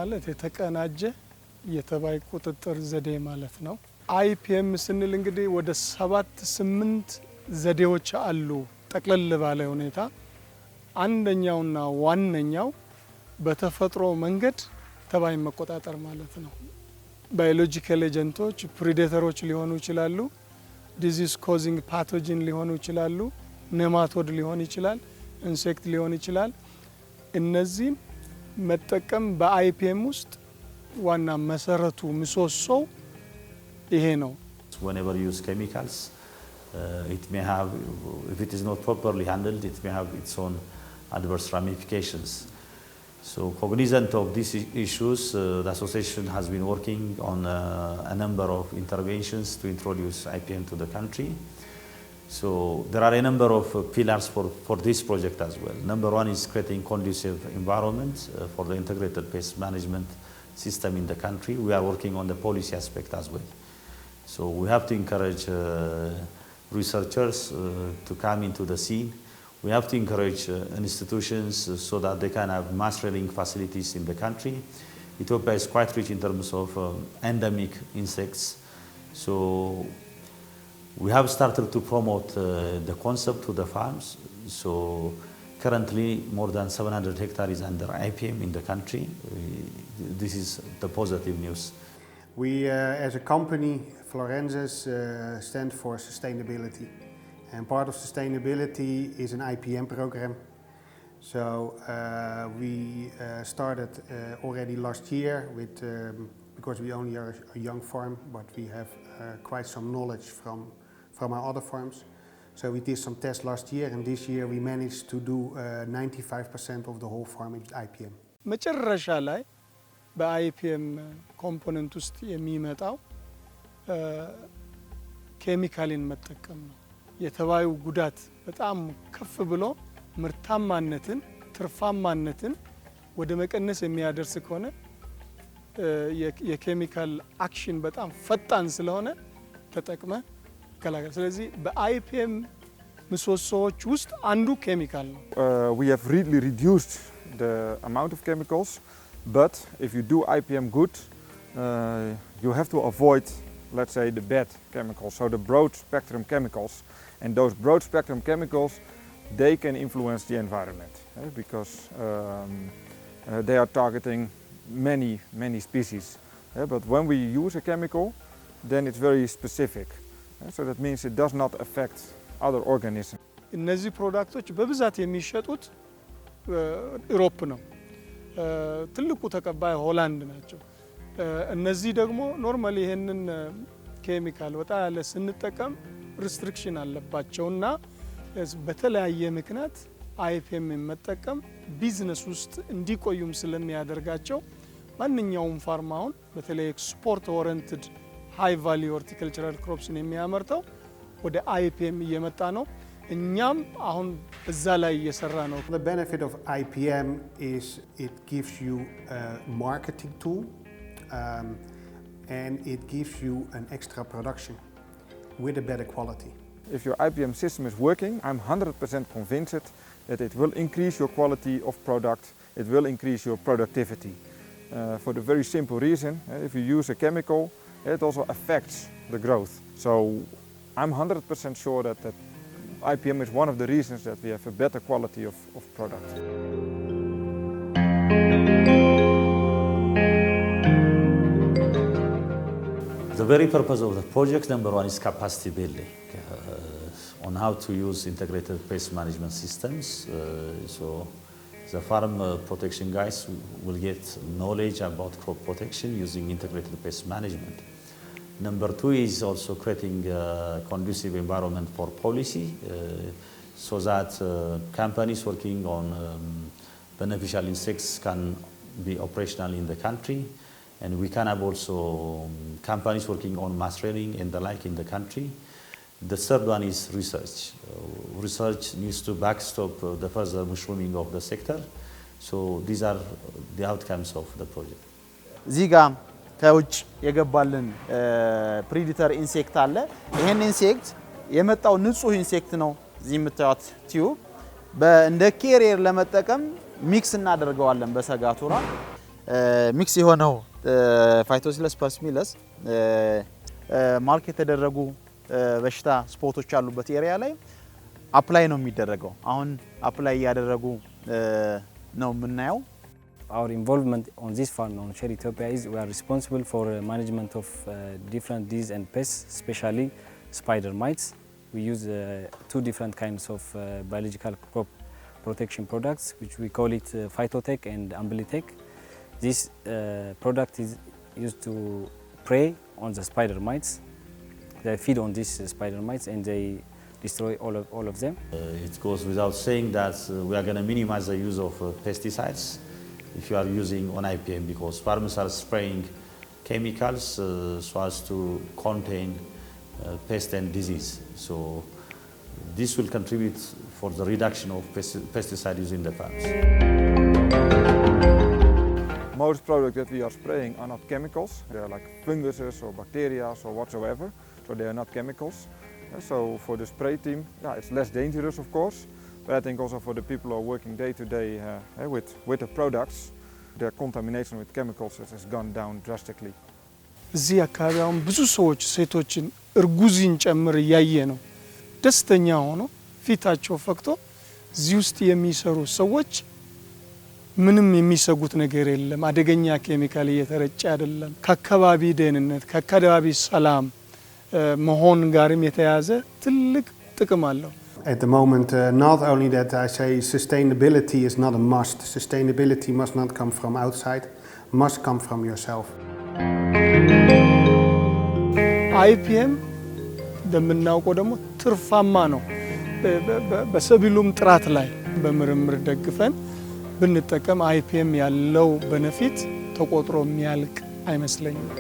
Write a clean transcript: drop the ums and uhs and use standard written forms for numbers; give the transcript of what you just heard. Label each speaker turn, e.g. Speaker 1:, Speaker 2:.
Speaker 1: ማለት የተቀናጀ የተባይ ቁጥጥር ዘዴ ማለት ነው። አይፒኤም ስንል እንግዲህ ወደ 7-8 ዘዴዎች አሉ። ጠቅለል ባለ ሁኔታ አንደኛውና ዋነኛው በተፈጥሮ መንገድ ተባይ መቆጣጠር ማለት ነው። ባዮሎጂካል ኤጀንቶች ፕሬዴተሮች ሊሆኑ ይችላሉ፣ ዲዚዝ ኮዚንግ ፓቶጂን ሊሆኑ ይችላሉ፣ ኔማቶድ ሊሆን ይችላል፣ ኢንሴክት ሊሆን ይችላል። እነዚህን መጠቀም በአይፒኤም ውስጥ ዋና መሰረቱ ምሰሶው ይሄ ነው።
Speaker 2: Whenever you use chemicals, it may have, if it is not properly handled, it may have its own adverse ramifications. So cognizant of these issues, the association has been working on a number of interventions to introduce IPM to the country. So there are a number of pillars for this project as well. Number one is creating conducive environment for the integrated pest management system in the country. We are working on the policy aspect as well. So we have to encourage researchers to come into the scene. We have to encourage institutions so that they can have mass rearing facilities in the country. Ethiopia is quite rich in terms of endemic insects. So we have started to promote the concept to the farms. So currently more than 700 hectares is under IPM in the country. This is the positive news.
Speaker 3: We as a company, Florensis, stand for sustainability. And part of sustainability is an IPM program. So we started already last year with, because we only are a young farm, but we have quite some knowledge from our other farms. So we did some tests last year, and this year we managed to do 95% of the whole farm with IPM.
Speaker 1: መጨረሻ ላይ በአይፒኤም ኮምፖነንት ውስጥ የሚመጣው ኬሚካልን መጠቀም ነው። የተባዩ ጉዳት በጣም ከፍ ብሎ ምርታማነትን ትርፋማነትን ወደ መቀነስ የሚያደርስ ከሆነ የኬሚካል አክሽን በጣም ፈጣን ስለሆነ ተጠቅመ ከላገር። ስለዚህ በአይፒኤም ምሰሶዎች ውስጥ አንዱ ኬሚካል ነው።
Speaker 4: We have really reduced the amount of chemicals, but if you do IPM good, you have to avoid, let's say, the bad chemicals, so the broad spectrum chemicals. And those broad spectrum chemicals, they can influence the environment because they are targeting many species. But when we use a chemical, then it's very specific. So that means it does not affect other organisms.
Speaker 1: እነዚህ ፕሮዳክቶች በብዛት የሚሸጡት ዩሮፕ ነው። ትልቁ ተቀባይ ሆላንድ ናቸው። እነዚህ ደግሞ ኖርማሊ ይሄንን ኬሚካል ወጣ ያለ ስንጠቀም ሪስትሪክሽን አለባቸውና በተለያየ ምክንያት አይፒኤም መጠቀም ቢዝነስ ውስጥ እንዲቆዩም ስለሚያደርጋቸው ማንኛውም ፋርማውን በተለይ ኤክስፖርት ኦሪየንትድ ሃይ ቫልዩ ሆርቲካልቸራል ክሮፕስን የሚያመርተው ወደ አይፒኤም እየመጣ ነው። እኛም አሁን እዛ ላይ እየሰራ ነው።
Speaker 3: The benefit of IPM is it gives you a marketing tool and it gives you an extra production with a better quality.
Speaker 4: If your IPM system is working, I'm 100% convinced that it will increase your quality of product, it will increase your productivity. For the very simple reason, if you use a chemical, it also affects the growth. So I'm 100% sure that IPM is one of the reasons that we have a better quality of product.
Speaker 2: The very purpose of the project, number one, is capacity building on how to use integrated pest management systems. So the farm protection guys will get knowledge about crop protection using integrated pest management. Number two is also creating a conducive environment for policy so that companies working on beneficial insects can be operational in the country. And we can have also companies working on mass rearing and the like in the country. The third one is research. Research needs to backstop the further mushrooming of the sector. So these are the outcomes of the project.
Speaker 5: Ziga ከውጭ የገባልን ፕሬዲተር ኢንሴክት አለ። ይሄን ኢንሴክት የመጣው ንጹህ ኢንሴክት ነው። እዚህ የምታዩት ቲዩብ እንደ ኬሪየር ለመጠቀም ሚክስ እናደርገዋለን በሰጋቱራ። ሚክስ የሆነው ፋይቶሲለስ ፐርሲሚለስ ማርክ የተደረጉ በሽታ ስፖቶች ያሉበት ኤሪያ ላይ አፕላይ ነው የሚደረገው አሁን አፕላይ ያደረጉ ነው የምናየው
Speaker 6: Our involvement on this farm on Share Ethiopia is we are responsible for management of different diseases and pests, especially spider mites. We use two different kinds of biological crop protection products, which we call it Phytotech and Ambilitech. This product is used to prey on the spider mites. They feed on these spider mites and they destroy all of them.
Speaker 2: It goes without saying that we are going to minimize the use of pesticides if you are using on IPM, because farmers are spraying chemicals so as to contain pest and disease. So this will contribute for the reduction of pesticide use in the farms.
Speaker 4: Most products that we are spraying are not chemicals. They are like funguses or bacteria or whatsoever. So they are not chemicals. So for the spray team, it's less dangerous of course. But I think also for the people who are working day to day with the products, their contamination with chemicals has gone down drastically.
Speaker 1: እዚህ አካባቢ አሁን ብዙ ሰዎች ሴቶችን እርጉዝን ጨምር ያየ ነው ደስተኛ ሆኖ ፊታቸው ፈክቶ እዚህ ውስጥ የሚሰሩ ሰዎች ምንም የሚሰጉት ነገር የለም አደገኛ ኬሚካል እየተረጨ አይደለም ከአካባቢ ደህንነት ከአካባቢ ሰላም መሆን ጋርም የተያዘ ትልቅ ጥቅም አለው
Speaker 3: At the moment, not only that I say sustainability is not a must. Sustainability must not come from outside, must come from yourself.
Speaker 1: IPM እንደምናውቀው ደግሞ ትርፋማ ነው በሰብሉም ጥራት ላይ በምርምር ደግፈን ብንጠቀም IPM ያለው ቤኔፊት ተቆጥሮ የሚያልቅ አይመስለኝም